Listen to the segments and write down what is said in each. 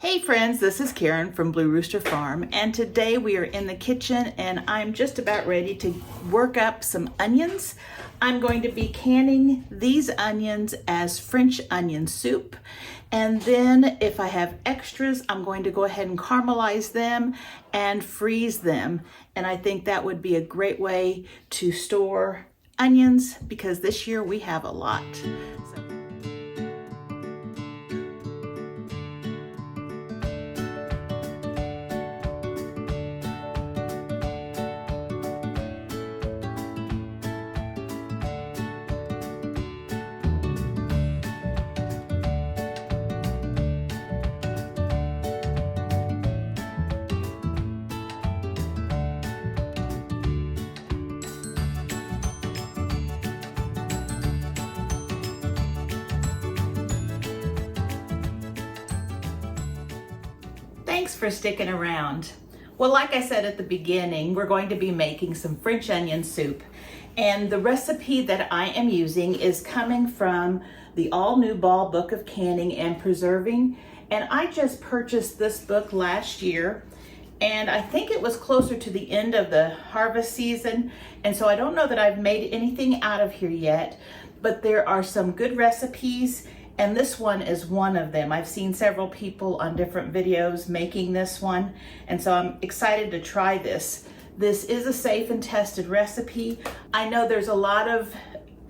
Hey friends, this is Karen from Blue Rooster Farm, and today we are in the kitchen and I'm just about ready to work up some onions. I'm going to be canning these onions as French onion soup, and then if I have extras, I'm going to go ahead and caramelize them and freeze them. And I think that would be a great way to store onions because this year we have a lot. Thanks for sticking around. Well, like I said at the beginning, we're going to be making some French onion soup. And the recipe that I am using is coming from the all-new Ball Book of Canning and Preserving. And I just purchased this book last year. And I think it was closer to the end of the harvest season. And so I don't know that I've made anything out of here yet, but there are some good recipes. And this one is one of them. I've seen several people on different videos making this one, and so I'm excited to try this. This is a safe and tested recipe. I know there's a lot of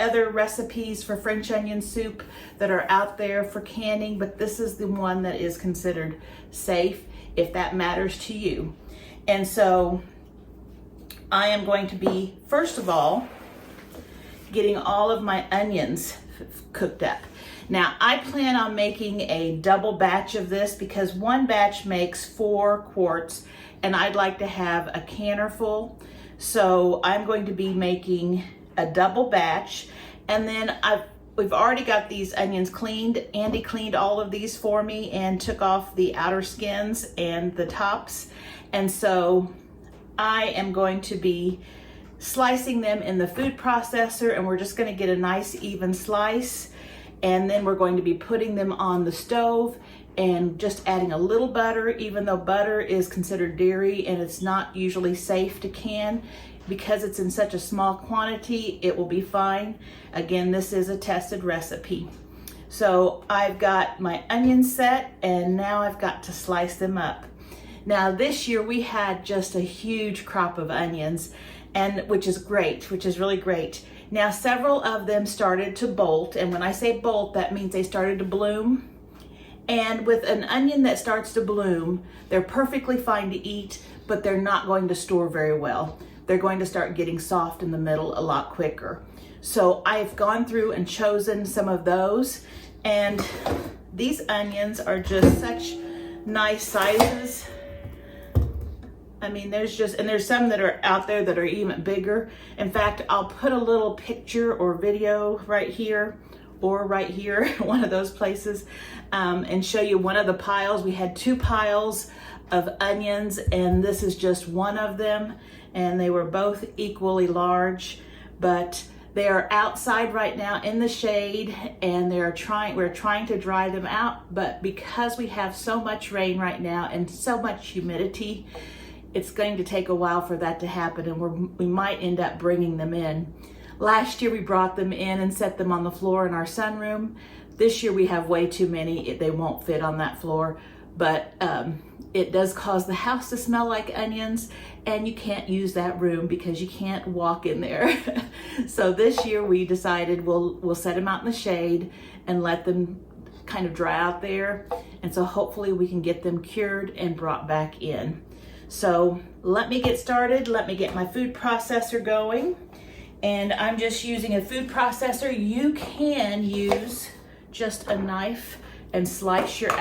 other recipes for French onion soup that are out there for canning, but this is the one that is considered safe, if that matters to you. And so I am going to be, first of all, getting all of my onions cooked up. Now, I plan on making a double batch of this because one batch makes 4 quarts and I'd like to have a canner full. So I'm going to be making a double batch, and then we've already got these onions cleaned. Andy cleaned all of these for me and took off the outer skins and the tops. And so I am going to be slicing them in the food processor, and we're just going to get a nice even slice. And then we're going to be putting them on the stove and just adding a little butter, even though butter is considered dairy and it's not usually safe to can. Because it's in such a small quantity, it will be fine. Again, this is a tested recipe. So I've got my onions set, and now I've got to slice them up. Now this year we had just a huge crop of onions, and which is great, which is really great. Now several of them started to bolt, and when I say bolt, that means they started to bloom. And with an onion that starts to bloom, they're perfectly fine to eat, but they're not going to store very well. They're going to start getting soft in the middle a lot quicker. So I've gone through and chosen some of those, and these onions are just such nice sizes. I mean, there's some that are out there that are even bigger. In fact, I'll put a little picture or video right here or right here, one of those places, and show you one of the piles. We had 2 piles of onions, and this is just one of them, and they were both equally large, but they are outside right now in the shade, and we're trying to dry them out, but because we have so much rain right now and so much humidity, it's going to take a while for that to happen, and we might end up bringing them in. Last year we brought them in and set them on the floor in our sunroom. This year we have way too many. They won't fit on that floor, but it does cause the house to smell like onions, and you can't use that room because you can't walk in there. So this year we decided we'll set them out in the shade and let them kind of dry out there, and so hopefully we can get them cured and brought back in. So let me get started. Let me get my food processor going. And I'm just using a food processor. You can use just a knife and slice your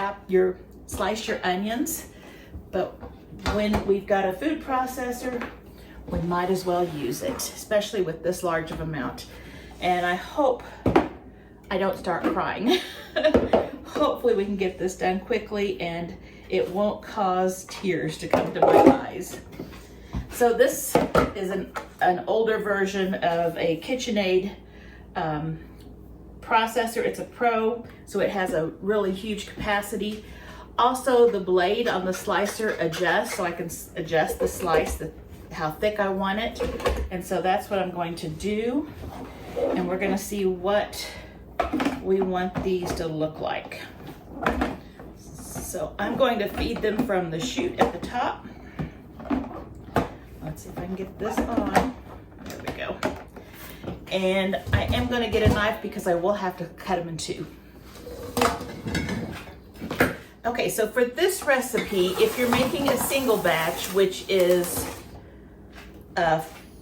onions. But when we've got a food processor, we might as well use it, especially with this large of amount. And I hope I don't start crying. Hopefully we can get this done quickly and it won't cause tears to come to my eyes. So this is an older version of a KitchenAid processor. It's a Pro, so it has a really huge capacity. Also, the blade on the slicer adjusts, so I can adjust the slice, how thick I want it. And so that's what I'm going to do. And we're gonna see what we want these to look like. So I'm going to feed them from the chute at the top. Let's see if I can get this on. There we go. And I am gonna get a knife because I will have to cut them in two. Okay, so for this recipe, if you're making a single batch, which is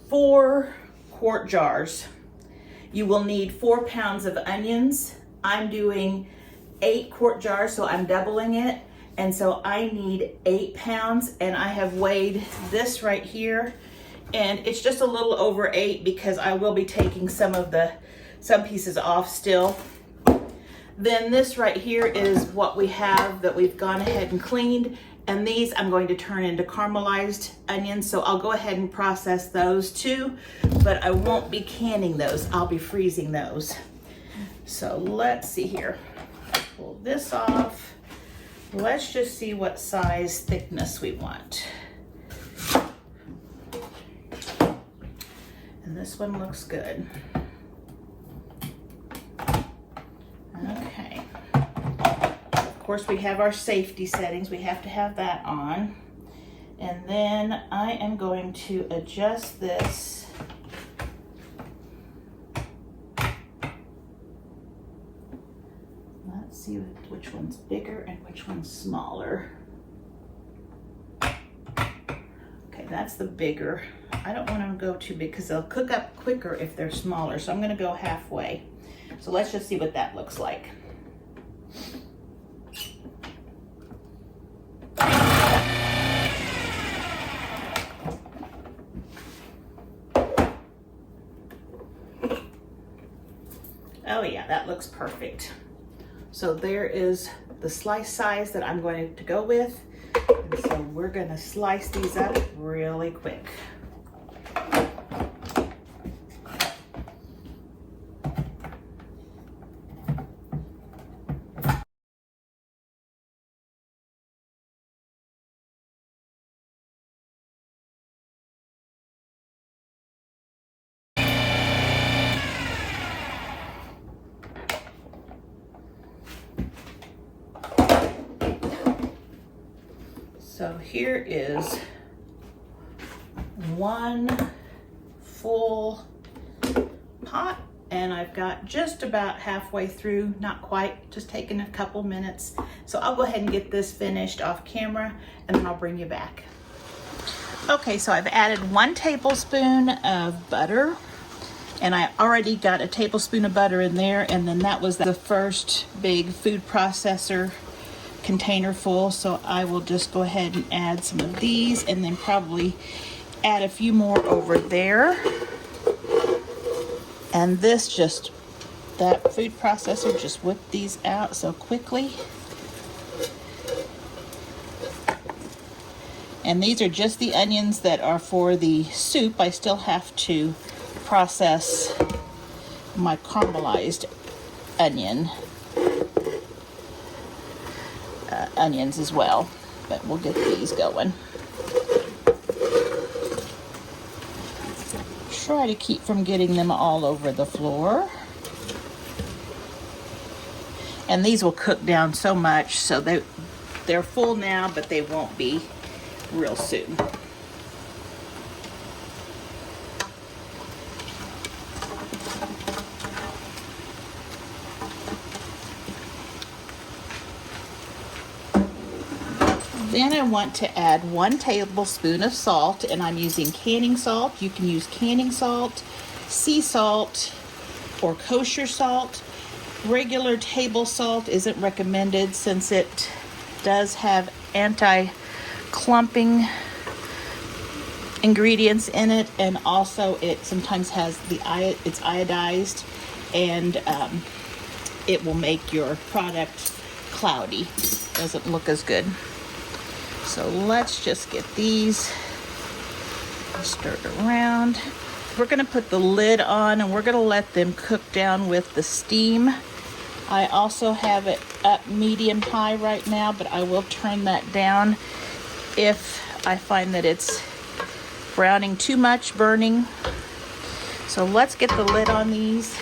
4 quart jars, you will need 4 pounds of onions. I'm doing 8 quart jars, so I'm doubling it. And so I need 8 pounds, and I have weighed this right here, and it's just a little over 8 because I will be taking some pieces off still. Then this right here is what we have that we've gone ahead and cleaned, and these I'm going to turn into caramelized onions, so I'll go ahead and process those too, but I won't be canning those, I'll be freezing those. So let's see here, pull this off. Let's just see what size thickness we want. And this one looks good. Okay. Of course, we have our safety settings. We have to have that on. And then I am going to adjust this. Let's see which one's bigger and which one's smaller. Okay, that's the bigger. I don't want them to go too big because they'll cook up quicker if they're smaller. So I'm going to go halfway. So let's just see what that looks like. Oh yeah, that looks perfect. So there is the slice size that I'm going to go with. And so we're going to slice these up really quick. So here is 1 full pot, and I've got just about halfway through, not quite, just taking a couple minutes. So I'll go ahead and get this finished off camera, and then I'll bring you back. Okay, so I've added 1 tablespoon of butter, and I already got a tablespoon of butter in there, and then that was the first big food processor container full, so I will just go ahead and add some of these and then probably add a few more over there. And this just, that food processor just whipped these out so quickly. And these are just the onions that are for the soup. I still have to process my caramelized onions as well, but we'll get these going. Try to keep from getting them all over the floor. And these will cook down so much, so they're full now, but they won't be real soon. Then I want to add 1 tablespoon of salt, and I'm using canning salt. You can use canning salt, sea salt, or kosher salt. Regular table salt isn't recommended since it does have anti-clumping ingredients in it, and also it sometimes has it's iodized, and it will make your product cloudy. Doesn't look as good. So let's just get these stirred around. We're going to put the lid on, and we're going to let them cook down with the steam I also have it up medium high right now, but I will turn that down if I find that it's browning too much, burning. So let's get the lid on these.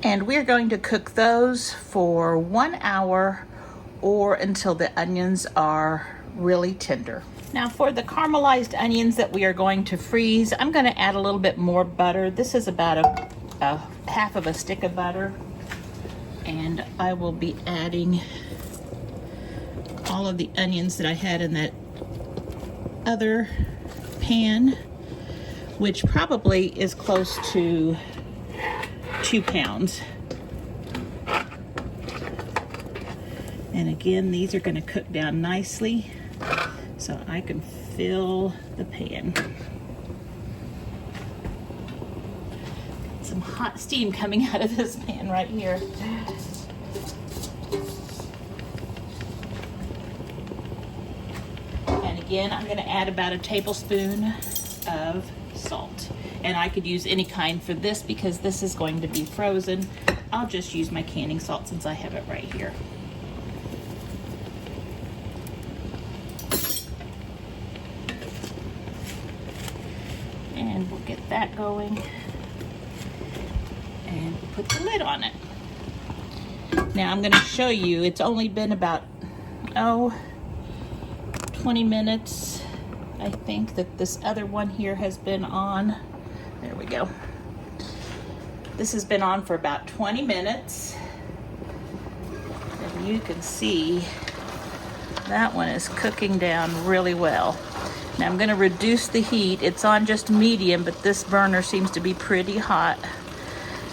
And we're going to cook those for 1 hour or until the onions are really tender. Now for the caramelized onions that we are going to freeze, I'm going to add a little bit more butter. This is about a half of a stick of butter. And I will be adding all of the onions that I had in that other pan, which probably is close to 2 pounds. And again, these are going to cook down nicely so I can fill the pan. Some hot steam coming out of this pan right here. And again, I'm going to add about a tablespoon of salt. And I could use any kind for this because this is going to be frozen. I'll just use my canning salt since I have it right here. And we'll get that going. And we'll put the lid on it. Now I'm going to show you, it's only been about, 20 minutes. I think that this other one here has been on. There we go. This has been on for about 20 minutes. And you can see that one is cooking down really well. Now I'm going to reduce the heat. It's on just medium, but this burner seems to be pretty hot.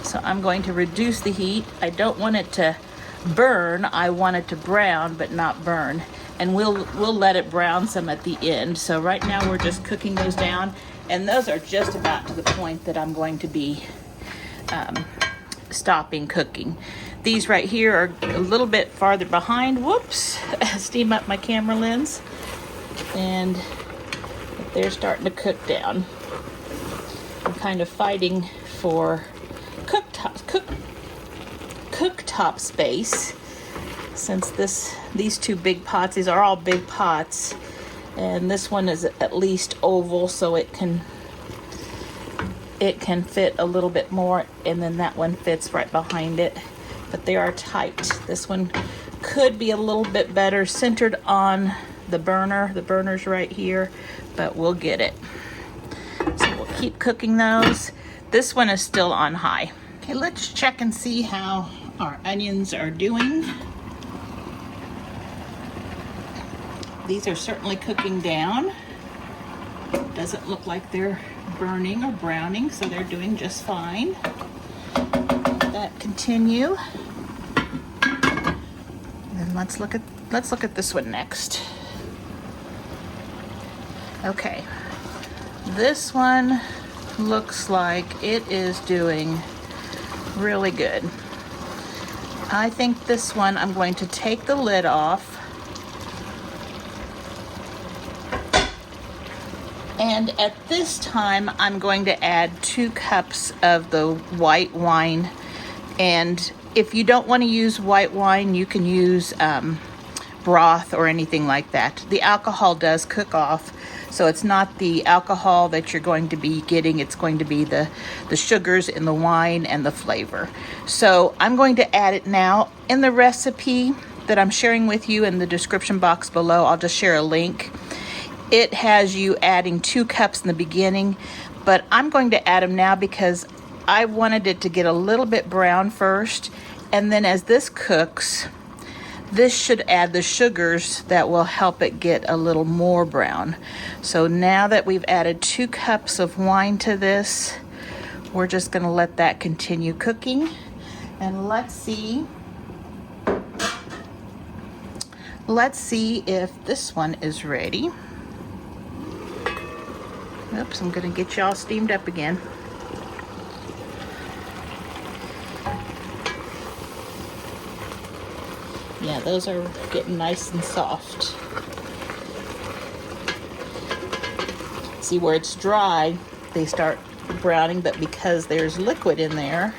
So I'm going to reduce the heat. I don't want it to burn. I want it to brown, but not burn. And we'll let it brown some at the end. So right now we're just cooking those down. And those are just about to the point that I'm going to be stopping cooking. These right here are a little bit farther behind. Whoops, steam up my camera lens. And they're starting to cook down. I'm kind of fighting for cooktop space since these two big pots, these are all big pots, and this one is at least oval, so it can fit a little bit more, and then that one fits right behind it, but they are tight. This one could be a little bit better centered on the burner. The burner's right here, but we'll get it. So we'll keep cooking those. This one is still on high. Okay, let's check and see how our onions are doing. These are certainly cooking down. Doesn't look like they're burning or browning, so they're doing just fine. Let that continue. Then let's look at this one next. Okay, this one looks like it is doing really good. I think this one I'm going to take the lid off. And at this time, I'm going to add 2 cups of the white wine. And if you don't want to use white wine, you can use broth or anything like that. The alcohol does cook off, so it's not the alcohol that you're going to be getting. It's going to be the sugars in the wine and the flavor. So I'm going to add it now. In the recipe that I'm sharing with you in the description box below, I'll just share a link. It has you adding 2 cups in the beginning, but I'm going to add them now because I wanted it to get a little bit brown first, and then as this cooks, this should add the sugars that will help it get a little more brown. So now that we've added 2 cups of wine to this, we're just going to let that continue cooking, and let's see if this one is ready. Oops, I'm going to get y'all steamed up again. Yeah, those are getting nice and soft. See where it's dry, they start browning, but because there's liquid in there,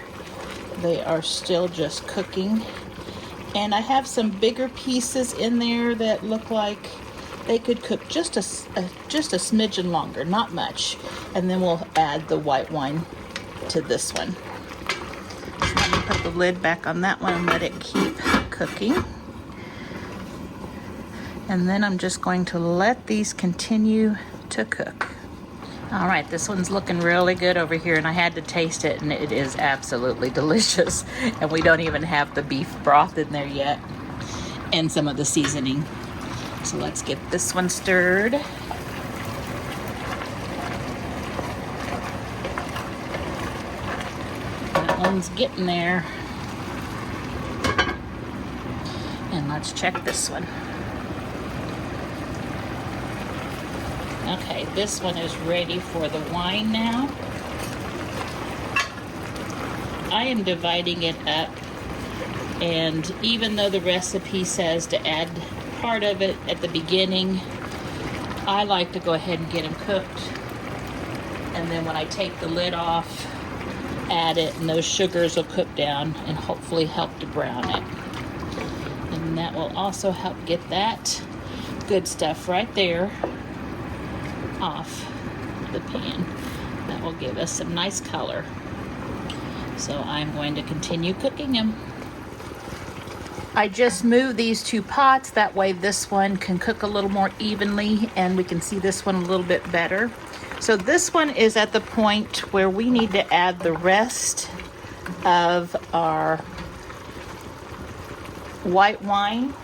they are still just cooking. And I have some bigger pieces in there that look like they could cook just a smidgen longer, not much. And then we'll add the white wine to this one. So let me put the lid back on that one and let it keep cooking. And then I'm just going to let these continue to cook. All right, this one's looking really good over here, and I had to taste it, and it is absolutely delicious. And we don't even have the beef broth in there yet, and some of the seasoning. So let's get this one stirred. That one's getting there. And let's check this one. Okay, this one is ready for the wine now. I am dividing it up, and even though the recipe says to add part of it at the beginning, I like to go ahead and get them cooked, and then when I take the lid off, add it, and those sugars will cook down and hopefully help to brown it. And that will also help get that good stuff right there off the pan. That will give us some nice color. So I'm going to continue cooking them. I just moved these two pots, that way this one can cook a little more evenly and we can see this one a little bit better. So this one is at the point where we need to add the rest of our white wine.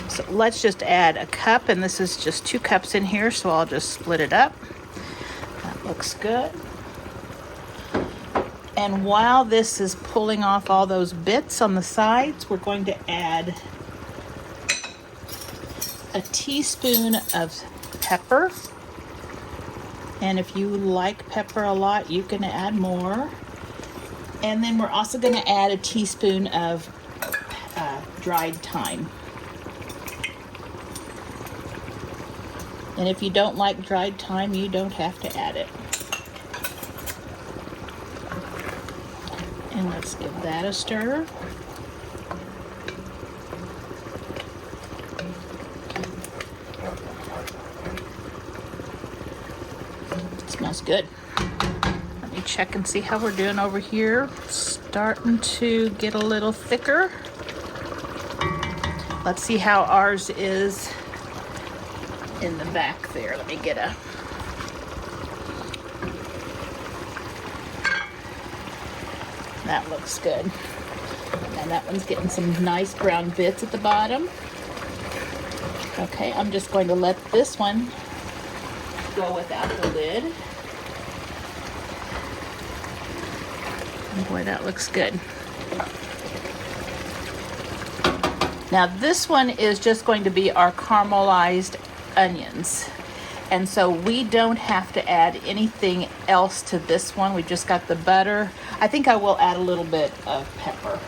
So let's just add a cup, and this is just 2 cups in here, so I'll just split it up. That looks good. And while this is pulling off all those bits on the sides, we're going to add a teaspoon of pepper. And if you like pepper a lot, you can add more. And then we're also going to add a teaspoon of dried thyme. And if you don't like dried thyme, you don't have to add it. And let's give that a stir. It smells good. Let me check and see how we're doing over here. Starting to get a little thicker. Let's see how ours is in the back there. Let me get a... That looks good. And that one's getting some nice brown bits at the bottom. Okay, I'm just going to let this one go without the lid. And boy, that looks good. Now this one is just going to be our caramelized onions. And so we don't have to add anything else to this one. We just got the butter. I think I will add a little bit of pepper.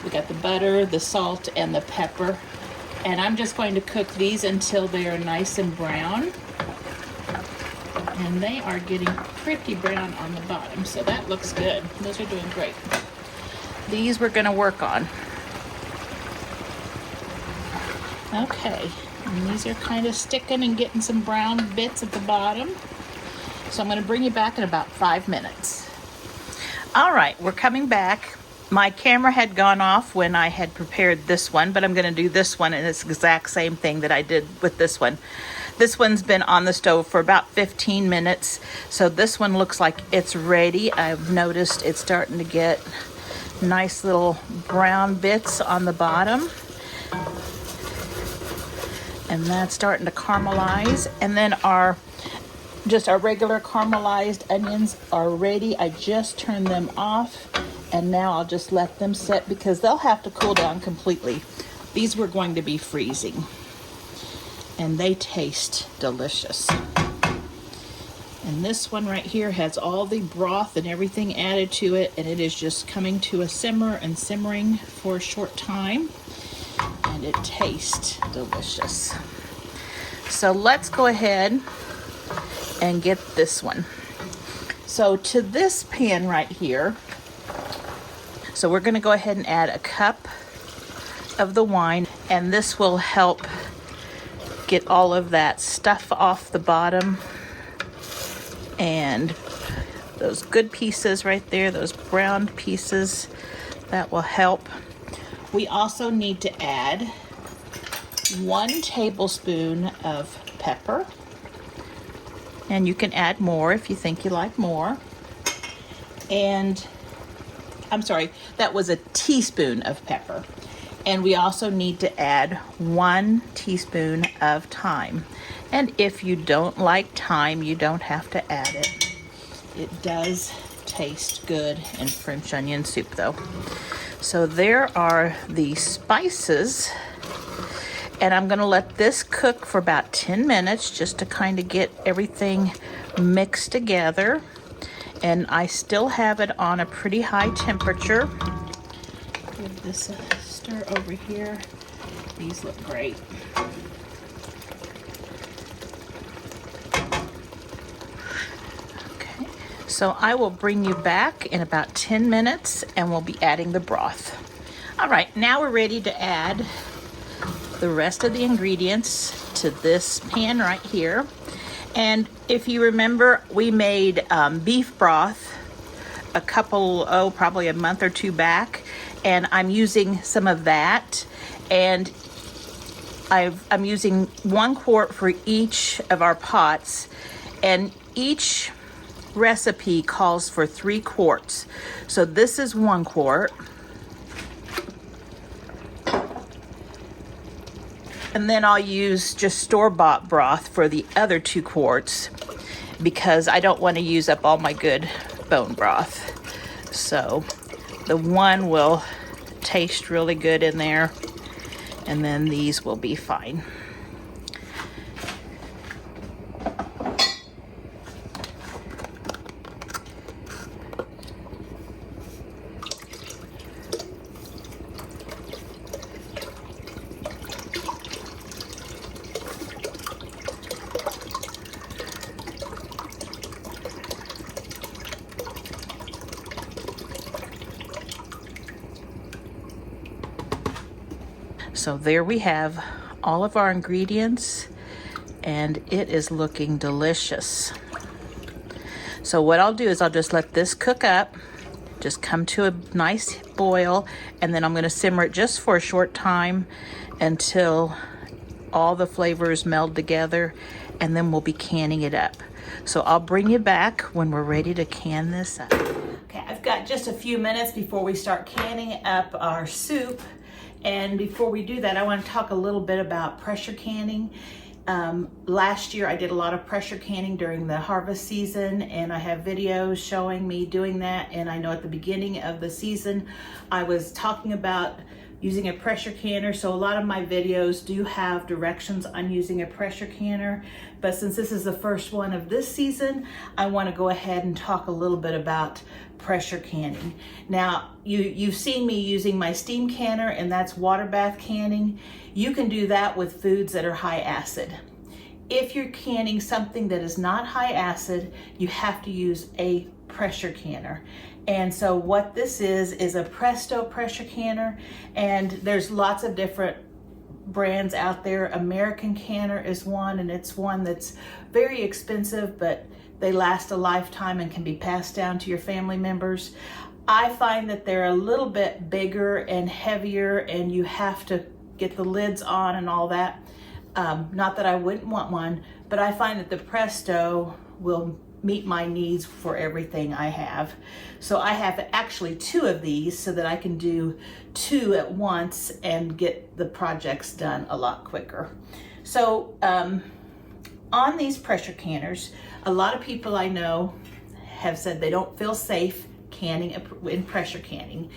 We got the butter, the salt, and the pepper. And I'm just going to cook these until they are nice and brown. And they are getting pretty brown on the bottom, so that looks good. Those are doing great. These we're going to work on. Okay, and these are kind of sticking and getting some brown bits at the bottom. So I'm going to bring you back in about 5 minutes. All right, we're coming back. My camera had gone off when I had prepared this one, but I'm going to do this one, and it's the exact same thing that I did with this one. This one's been on the stove for about 15 minutes, so this one looks like it's ready. I've noticed it's starting to get nice little brown bits on the bottom. And that's starting to caramelize. And then our regular caramelized onions are ready. I just turned them off, and now I'll just let them sit because they'll have to cool down completely. These were going to be freezing, and they taste delicious. And this one right here has all the broth and everything added to it, and it is just coming to a simmer and simmering for a short time, and it tastes delicious. So let's go ahead and get this one. So to this pan right here, so we're going to go ahead and add a cup of the wine, and this will help get all of that stuff off the bottom, and those good pieces right there, those browned pieces, that will help. We also need to add 1 tablespoon of pepper, and you can add more if you think you like more. And I'm sorry, that was a teaspoon of pepper. And we also need to add 1 teaspoon of thyme. And if you don't like thyme, you don't have to add it. It does taste good in French onion soup though. So there are the spices. And I'm gonna let this cook for about 10 minutes just to kind of get everything mixed together. And I still have it on a pretty high temperature. Give this a stir over here. These look great. Okay, so I will bring you back in about 10 minutes and we'll be adding the broth. All right, now we're ready to add the rest of the ingredients to this pan right here. And if you remember, we made beef broth probably a month or 2 back, and I'm using some of that, and I'm using 1 quart for each of our pots, and each recipe calls for 3 quarts. So this is 1 quart. And then I'll use just store-bought broth for the other 2 quarts because I don't want to use up all my good bone broth. So the 1 will taste really good in there, and then these will be fine. So there we have all of our ingredients, and it is looking delicious. So what I'll do is I'll just let this cook up, just come to a nice boil, and then I'm going to simmer it just for a short time until all the flavors meld together, and then we'll be canning it up. So I'll bring you back when we're ready to can this up. Okay, I've got just a few minutes before we start canning up our soup. And before we do that, I want to talk a little bit about pressure canning. Last year I did a lot of pressure canning during the harvest season, and I have videos showing me doing that. And I know at the beginning of the season I was talking about using a pressure canner, so a lot of my videos do have directions on using a pressure canner. But since this is the first one of this season, I want to go ahead and talk a little bit about pressure canning. Now, you've seen me using my steam canner, and that's water bath canning. You can do that with foods that are high acid. If you're canning something that is not high acid, you have to use a pressure canner. And so what this is a Presto pressure canner, and there's lots of different brands out there. American Canner is one, and it's one that's very expensive, but they last a lifetime and can be passed down to your family members. I find that they're a little bit bigger and heavier, and you have to get the lids on and all that. Not that I wouldn't want one, but I find that the Presto will meet my needs for everything I have. So I have actually 2 of these so that I can do 2 at once and get the projects done a lot quicker. So on these pressure canners, a lot of people I know have said they don't feel safe canning in pressure canning,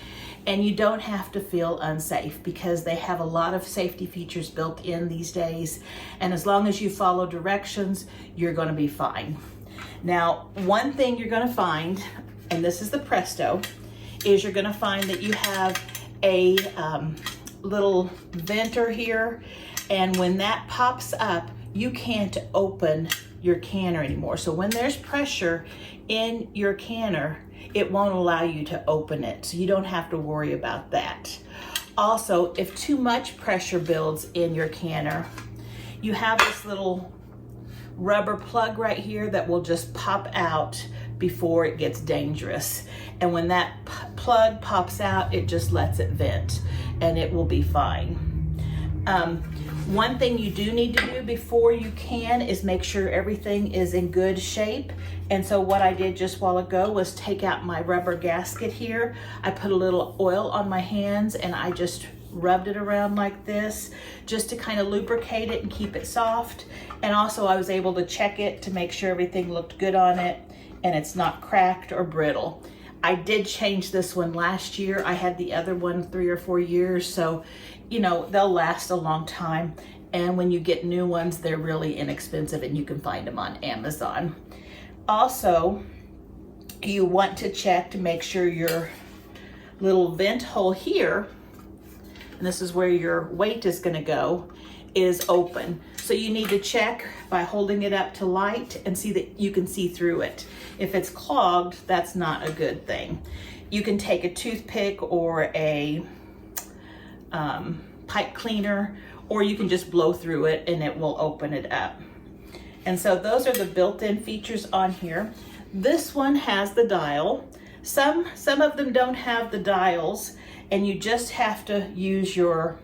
and you don't have to feel unsafe because they have a lot of safety features built in these days, and as long as you follow directions, you're going to be fine. Now, one thing you're gonna find, and this is the Presto, is you're gonna find that you have a little venter here, and when that pops up, you can't open your canner anymore. So when there's pressure in your canner, it won't allow you to open it. So you don't have to worry about that. Also, if too much pressure builds in your canner, you have this little rubber plug right here that will just pop out before it gets dangerous. And when that plug pops out, it just lets it vent and it will be fine. One thing you do need to do before you can is make sure everything is in good shape. And so what I did just a while ago was take out my rubber gasket here. I put a little oil on my hands and I just rubbed it around like this just to kind of lubricate it and keep it soft. And also I was able to check it to make sure everything looked good on it and it's not cracked or brittle. I did change this one last year. I had the other one 3 or 4 years, so you know, they'll last a long time. And when you get new ones, they're really inexpensive and you can find them on Amazon. Also, you want to check to make sure your little vent hole here, and this is where your weight is gonna go, is open. So you need to check by holding it up to light and see that you can see through it. If it's clogged, that's not a good thing. You can take a toothpick or a pipe cleaner, or you can just blow through it and it will open it up. And so those are the built-in features on here. This one has the dial. Some of them don't have the dials, and you just have to use your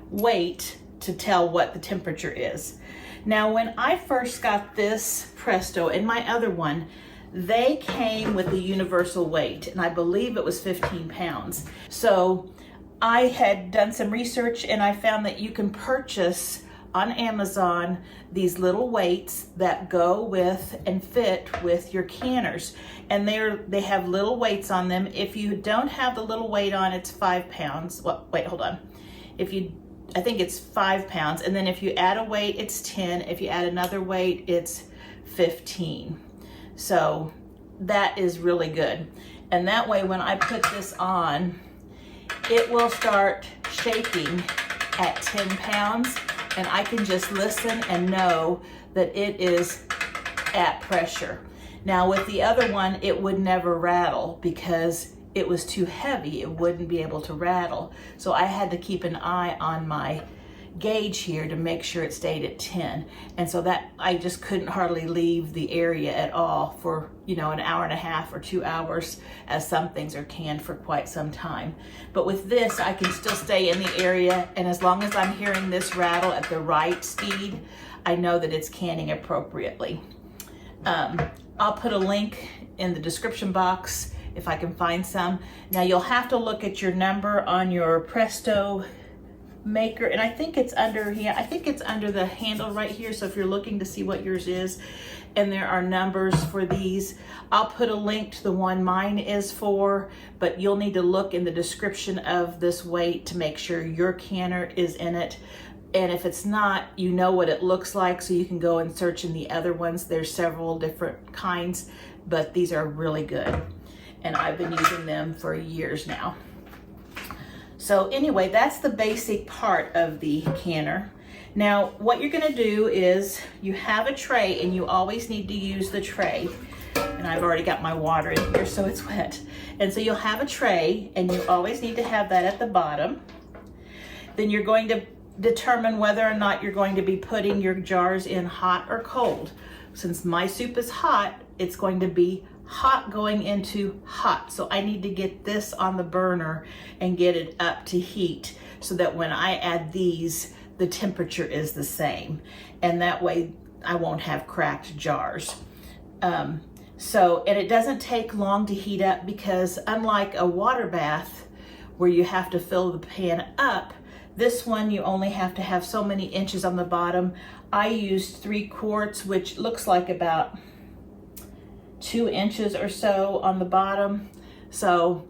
weight to tell what the temperature is. Now, when I first got this Presto and my other one, they came with the universal weight, and I believe it was 15 pounds. So I had done some research and I found that you can purchase on Amazon these little weights that go with and fit with your canners. And they have little weights on them. If you don't have the little weight on, it's 5 pounds. Well, wait, hold on. I think it's 5 pounds. And then if you add a weight, it's 10. If you add another weight, it's 15. So that is really good. And that way, when I put this on, it will start shaking at 10 pounds and I can just listen and know that it is at pressure. Now with the other one, it would never rattle because it was too heavy. It wouldn't be able to rattle. So I had to keep an eye on my gauge here to make sure it stayed at 10. And so that I just couldn't hardly leave the area at all for, you know, an hour and a half or 2 hours, as some things are canned for quite some time. But with this, I can still stay in the area, and as long as I'm hearing this rattle at the right speed, I know that it's canning appropriately. I'll put a link in the description box if I can find some. Now you'll have to look at your number on your Presto maker, and I think it's under here. I think it's under the handle right here. So if you're looking to see what yours is, and there are numbers for these, I'll put a link to the one mine is for, but you'll need to look in the description of this weight to make sure your canner is in it. And if it's not, you know what it looks like, so you can go and search in the other ones. There's several different kinds, but these are really good. And I've been using them for years now. So anyway, that's the basic part of the canner. Now, what you're gonna do is you have a tray, and you always need to use the tray. And I've already got my water in here, so it's wet. And so you'll have a tray, and you always need to have that at the bottom. Then you're going to determine whether or not you're going to be putting your jars in hot or cold. Since my soup is hot, it's going to be hot going into hot. So I need to get this on the burner and get it up to heat so that when I add these, the temperature is the same. And that way I won't have cracked jars. And it doesn't take long to heat up, because unlike a water bath where you have to fill the pan up, this one you only have to have so many inches on the bottom. I used 3 quarts, which looks like about 2 inches or so on the bottom. So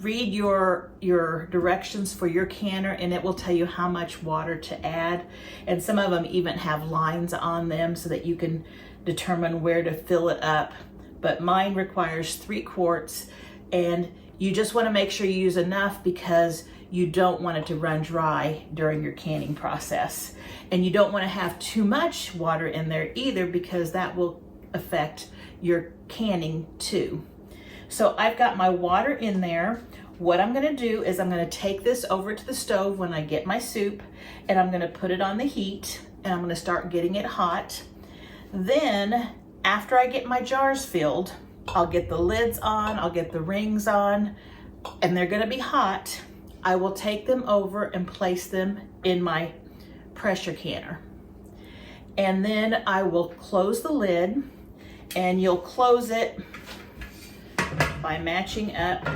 read your directions for your canner, and it will tell you how much water to add. And some of them even have lines on them so that you can determine where to fill it up. But mine requires 3 quarts, and you just want to make sure you use enough because you don't want it to run dry during your canning process. And you don't want to have too much water in there either, because that will affect your canning too. So I've got my water in there. What I'm gonna do is I'm gonna take this over to the stove when I get my soup, and I'm gonna put it on the heat, and I'm gonna start getting it hot. Then after I get my jars filled, I'll get the lids on, I'll get the rings on, and they're gonna be hot. I will take them over and place them in my pressure canner. And then I will close the lid, and you'll close it by matching up.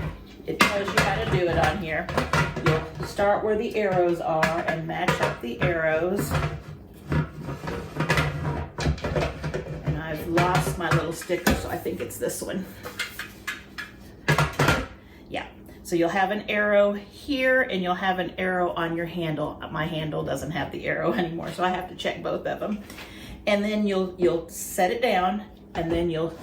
It tells you how to do it on here. You'll start where the arrows are and match up the arrows. And I've lost my little sticker, so I think it's this one. Yeah, so you'll have an arrow here and you'll have an arrow on your handle. My handle doesn't have the arrow anymore, so I have to check both of them. And then you'll set it down, and then you'll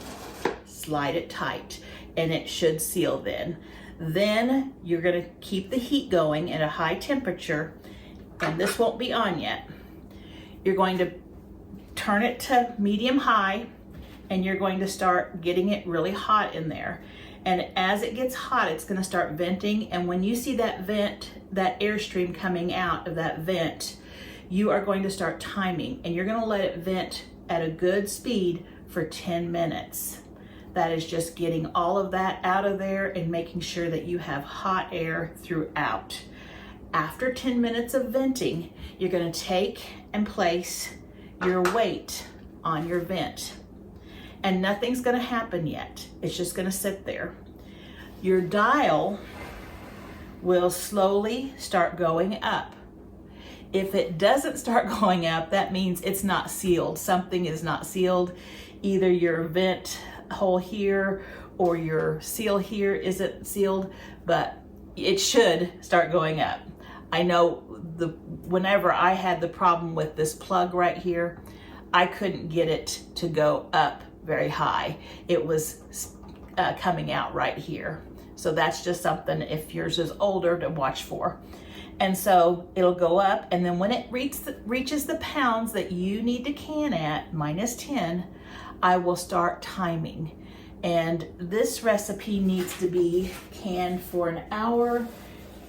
slide it tight, and it should seal then. Then you're gonna keep the heat going at a high temperature, and this won't be on yet. You're going to turn it to medium high, and you're going to start getting it really hot in there. And as it gets hot, it's gonna start venting, and when you see that vent, that airstream coming out of that vent, you are going to start timing, and you're gonna let it vent at a good speed for 10 minutes. That is just getting all of that out of there and making sure that you have hot air throughout. After 10 minutes of venting, you're gonna take and place your weight on your vent. And nothing's gonna happen yet. It's just gonna sit there. Your dial will slowly start going up. If it doesn't start going up, that means it's not sealed. Something is not sealed. Either your vent hole here or your seal here isn't sealed, but it should start going up. I know whenever I had the problem with this plug right here, I couldn't get it to go up very high. It was coming out right here. So that's just something, if yours is older, to watch for. And so it'll go up, and then when it reaches the pounds that you need to can at, -10, I will start timing. And this recipe needs to be canned for 1 hour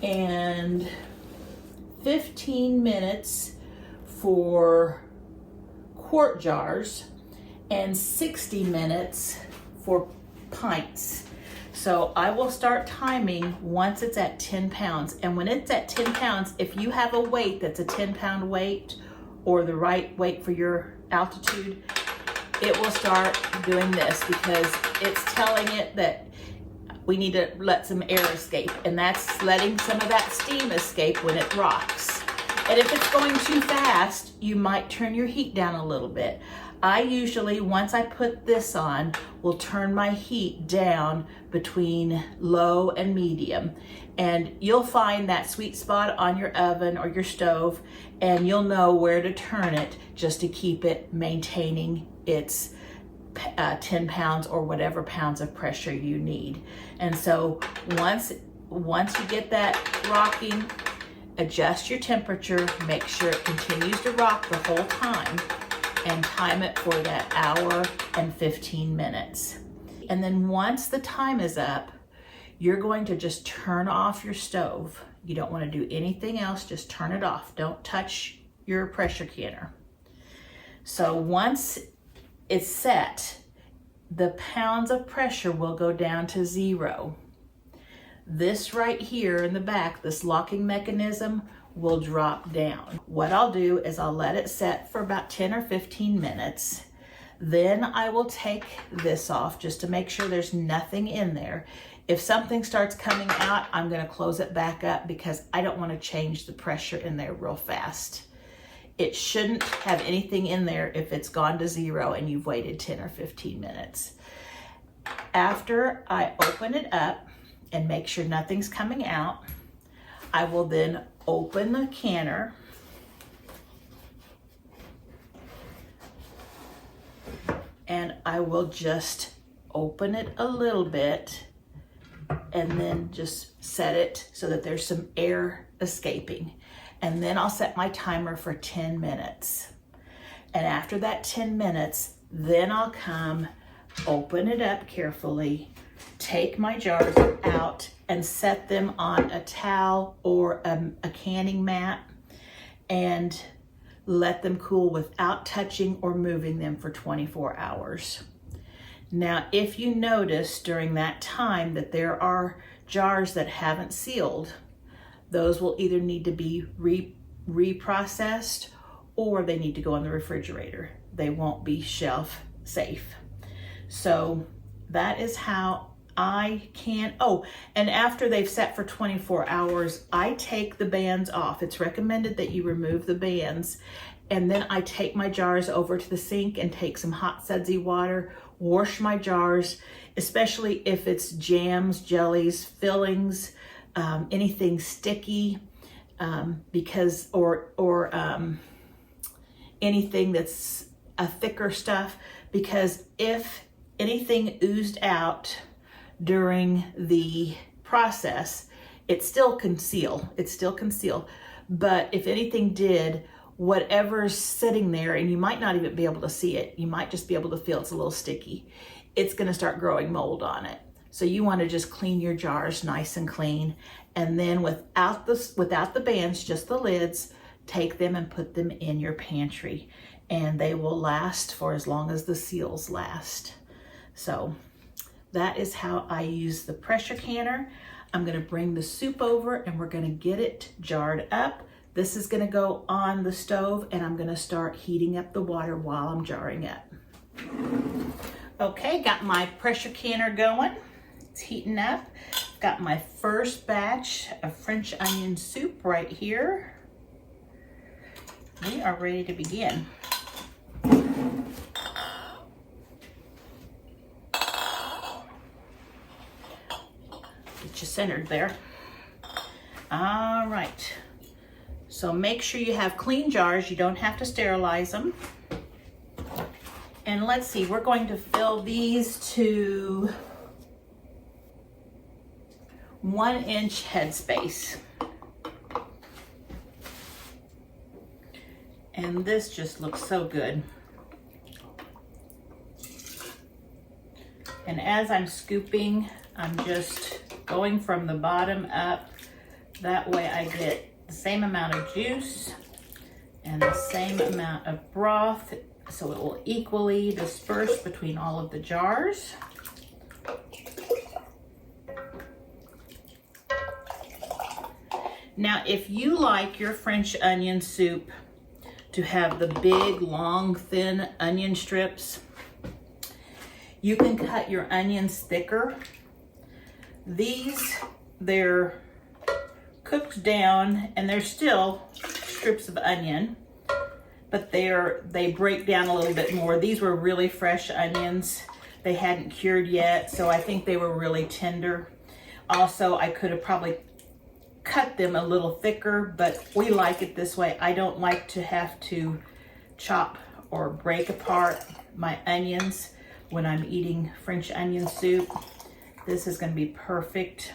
and 15 minutes for quart jars and 60 minutes for pints. So I will start timing once it's at 10 pounds. And when it's at 10 pounds, if you have a weight that's a 10-pound weight or the right weight for your altitude, it will start doing this, because it's telling it that we need to let some air escape, and that's letting some of that steam escape when it rocks. And if it's going too fast, you might turn your heat down a little bit. I usually, once I put this on, will turn my heat down between low and medium. And you'll find that sweet spot on your oven or your stove, and you'll know where to turn it just to keep it maintaining its 10 pounds or whatever pounds of pressure you need. And so once you get that rocking, adjust your temperature, make sure it continues to rock the whole time, and time it for that hour and 15 minutes. And then once the time is up, you're going to just turn off your stove. You don't want to do anything else, just turn it off. Don't touch your pressure canner. So once it's set, the pounds of pressure will go down to 0. This right here in the back, this locking mechanism, will drop down. What I'll do is I'll let it set for about 10 or 15 minutes. Then I will take this off just to make sure there's nothing in there. If something starts coming out, I'm gonna close it back up because I don't wanna change the pressure in there real fast. It shouldn't have anything in there if it's gone to 0 and you've waited 10 or 15 minutes. After I open it up, and make sure nothing's coming out. I will then open the canner and I will just open it a little bit and then just set it so that there's some air escaping. And then I'll set my timer for 10 minutes. And after that 10 minutes, then I'll come, open it up carefully, take my jars out and set them on a towel or a canning mat and let them cool without touching or moving them for 24 hours. Now, if you notice during that time that there are jars that haven't sealed, those will either need to be reprocessed or they need to go in the refrigerator. They won't be shelf safe. So that is how I can, oh, and after they've set for 24 hours, I take the bands off. It's recommended that you remove the bands. And then I take my jars over to the sink and take some hot sudsy water, wash my jars, especially if it's jams, jellies, fillings, anything sticky, because, or anything that's a thicker stuff, because if anything oozed out during the process, it still can seal. But if anything did, whatever's sitting there, and you might not even be able to see it, you might just be able to feel it's a little sticky, it's gonna start growing mold on it. So you wanna just clean your jars nice and clean. And then without the bands, just the lids, take them and put them in your pantry. And they will last for as long as the seals last. So that is how I use the pressure canner. I'm gonna bring the soup over and we're gonna get it jarred up. This is gonna go on the stove and I'm gonna start heating up the water while I'm jarring up. Okay, got my pressure canner going. It's heating up. Got my first batch of French onion soup right here. We are ready to begin. Get you centered there. All right. So make sure you have clean jars. You don't have to sterilize them. And let's see, we're going to fill these to 1 inch headspace. And this just looks so good. And as I'm scooping, I'm just going from the bottom up. That way I get the same amount of juice and the same amount of broth, so it will equally disperse between all of the jars. Now, if you like your French onion soup to have the big, long, thin onion strips, you can cut your onions thicker. These, they're cooked down and they're still strips of onion, but they break down a little bit more. These were really fresh onions. They hadn't cured yet, so I think they were really tender. Also, I could have probably cut them a little thicker, but we like it this way. I don't like to have to chop or break apart my onions when I'm eating French onion soup. This is going to be perfect.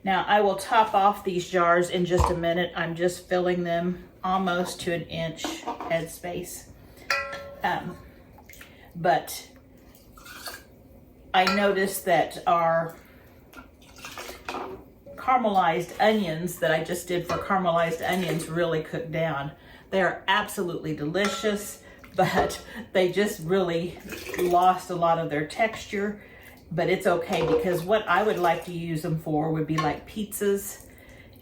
Now I will top off these jars in just a minute. I'm just filling them almost to 1 inch headspace. But I noticed that our caramelized onions that I just did for caramelized onions really cooked down. They are absolutely delicious, but they just really lost a lot of their texture. But it's okay, because what I would like to use them for would be like pizzas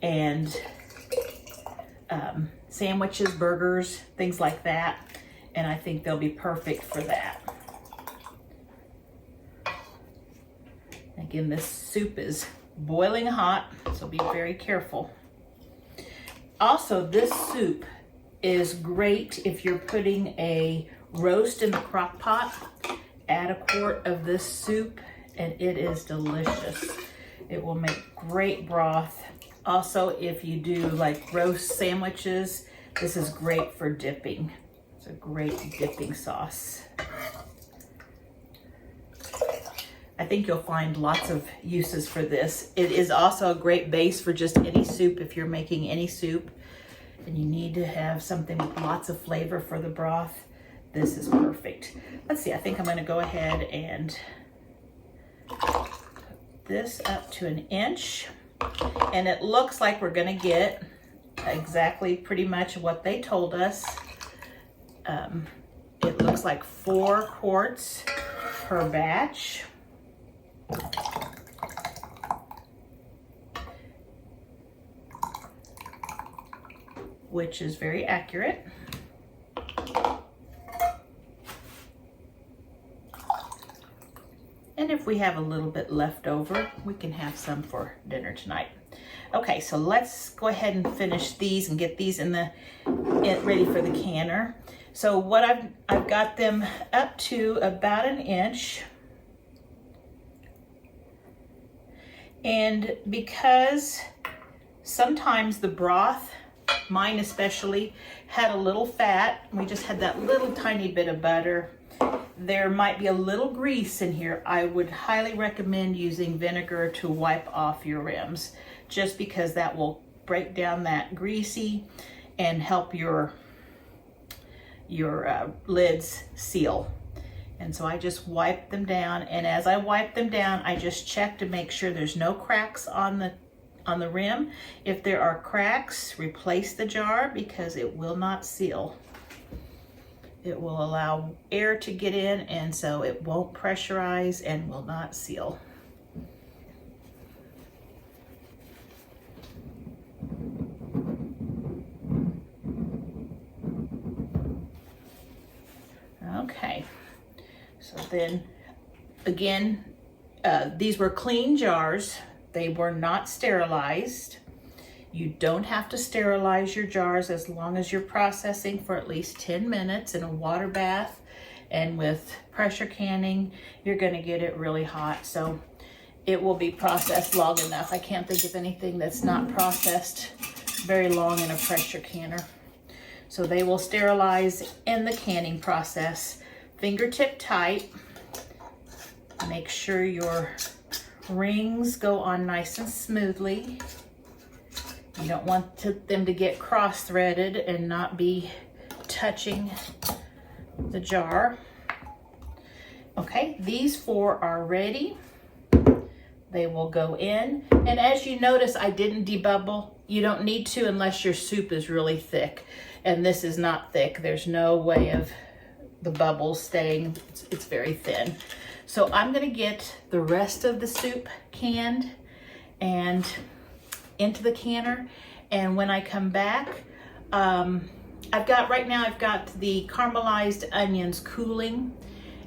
and sandwiches, burgers, things like that. And I think they'll be perfect for that. Again, this soup is boiling hot, so be very careful. Also, this soup is great if you're putting a roast in the crock pot. Add 1 quart of this soup and it is delicious. It will make great broth. Also, if you do like roast sandwiches, this is great for dipping. It's a great dipping sauce. I think you'll find lots of uses for this. It is also a great base for just any soup if you're making any soup and you need to have something with lots of flavor for the broth. This is perfect. Let's see, I think I'm gonna go ahead and put this up to 1 inch. And it looks like we're gonna get exactly pretty much what they told us. It looks like 4 quarts per batch. Which is very accurate. And if we have a little bit left over, we can have some for dinner tonight. Okay, so let's go ahead and finish these and get these ready for the canner. So what I've got them up to about 1 inch. And because sometimes the broth, mine especially, had a little fat, we just had that little tiny bit of butter, there might be a little grease in here. I would highly recommend using vinegar to wipe off your rims, just because that will break down that greasy and help your lids seal. And so I just wipe them down, and as I wipe them down, I just check to make sure there's no cracks on the rim. If there are cracks, replace the jar because it will not seal. It will allow air to get in, and so it won't pressurize and will not seal. Okay, so then again, these were clean jars. They were not sterilized. You don't have to sterilize your jars as long as you're processing for at least 10 minutes in a water bath. And with pressure canning, you're gonna get it really hot. So it will be processed long enough. I can't think of anything that's not processed very long in a pressure canner. So they will sterilize in the canning process. Fingertip tight. Make sure your rings go on nice and smoothly. You don't want them to get cross-threaded and not be touching the jar. Okay, these 4 are ready. They will go in. And as you notice, I didn't debubble. You don't need to unless your soup is really thick. And this is not thick. There's no way of the bubbles staying. It's very thin. So I'm gonna get the rest of the soup canned and into the canner, and when I come back, I've got the caramelized onions cooling,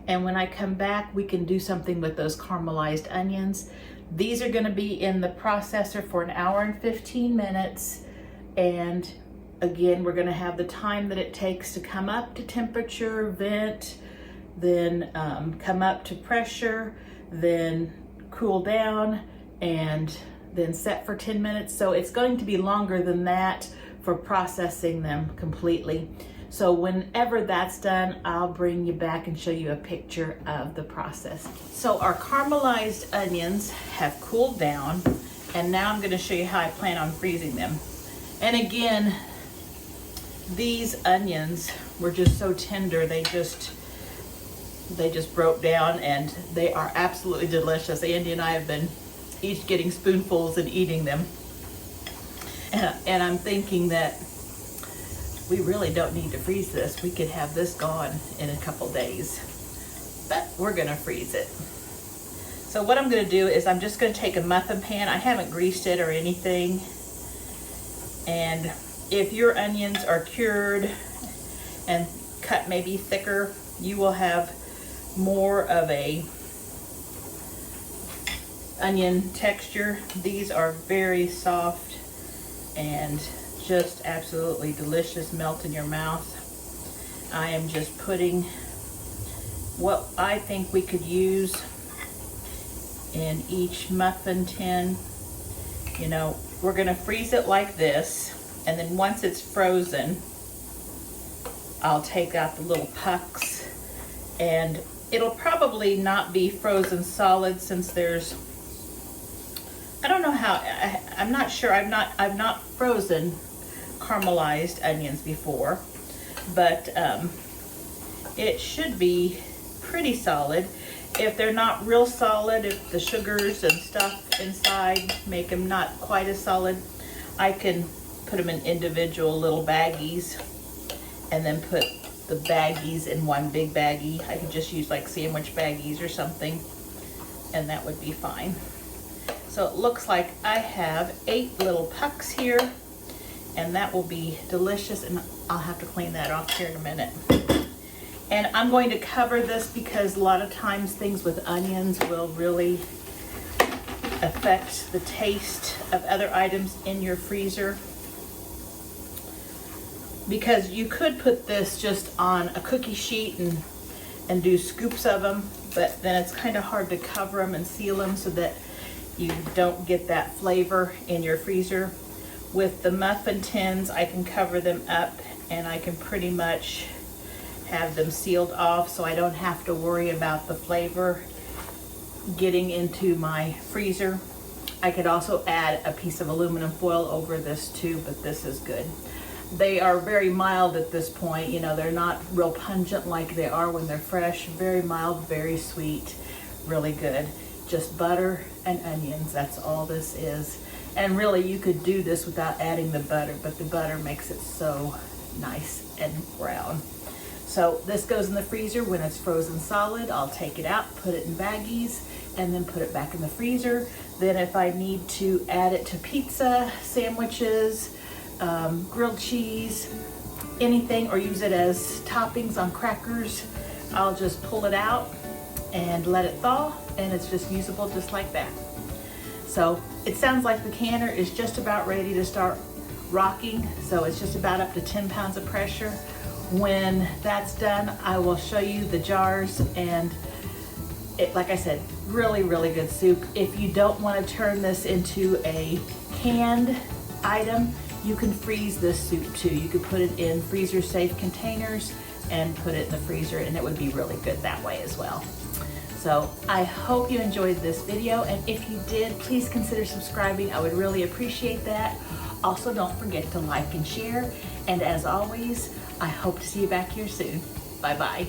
and when I come back we can do something with those caramelized onions. These are going to be in the processor for 1 hour and 15 minutes, and again we're going to have the time that it takes to come up to temperature, vent, then come up to pressure, then cool down, and then set for 10 minutes. So it's going to be longer than that for processing them completely. So whenever that's done, I'll bring you back and show you a picture of the process. So our caramelized onions have cooled down, and now I'm gonna show you how I plan on freezing them. And again, these onions were just so tender, they just broke down, and they are absolutely delicious. Andy and I have been each getting spoonfuls and eating them. And I'm thinking that we really don't need to freeze this. We could have this gone in a couple days, but we're gonna freeze it. So what I'm gonna do is I'm just gonna take a muffin pan. I haven't greased it or anything. And if your onions are cured and cut maybe thicker, you will have more of a onion texture. These are very soft and just absolutely delicious, melt in your mouth. I am just putting what I think we could use in each muffin tin. You know, we're gonna freeze it like this, and then once it's frozen, I'll take out the little pucks, and it'll probably not be frozen solid since there's, I don't know how, I'm not sure, I've not frozen caramelized onions before, but it should be pretty solid. If they're not real solid, if the sugars and stuff inside make them not quite as solid, I can put them in individual little baggies and then put the baggies in one big baggie. I could just use like sandwich baggies or something, and that would be fine. So it looks like I have 8 little pucks here, and that will be delicious, and I'll have to clean that off here in a minute. And I'm going to cover this because a lot of times things with onions will really affect the taste of other items in your freezer. Because you could put this just on a cookie sheet and do scoops of them, but then it's kind of hard to cover them and seal them so that you don't get that flavor in your freezer. With the muffin tins, I can cover them up and I can pretty much have them sealed off so I don't have to worry about the flavor getting into my freezer. I could also add a piece of aluminum foil over this too, but this is good. They are very mild at this point. You know, they're not real pungent like they are when they're fresh. Very mild, very sweet, really good. Just butter and onions, that's all this is. And really you could do this without adding the butter, but the butter makes it so nice and brown. So this goes in the freezer. When it's frozen solid, I'll take it out, put it in baggies, and then put it back in the freezer. Then if I need to add it to pizza, sandwiches, grilled cheese, anything, or use it as toppings on crackers, I'll just pull it out and let it thaw, and it's just usable just like that. So it sounds like the canner is just about ready to start rocking, so it's just about up to 10 pounds of pressure. When that's done, I will show you the jars, and it, like I said, really, really good soup. If you don't want to turn this into a canned item, you can freeze this soup too. You could put it in freezer safe containers and put it in the freezer, and it would be really good that way as well. So I hope you enjoyed this video, and if you did, please consider subscribing. I would really appreciate that. Also, don't forget to like and share, and as always, I hope to see you back here soon. Bye-bye.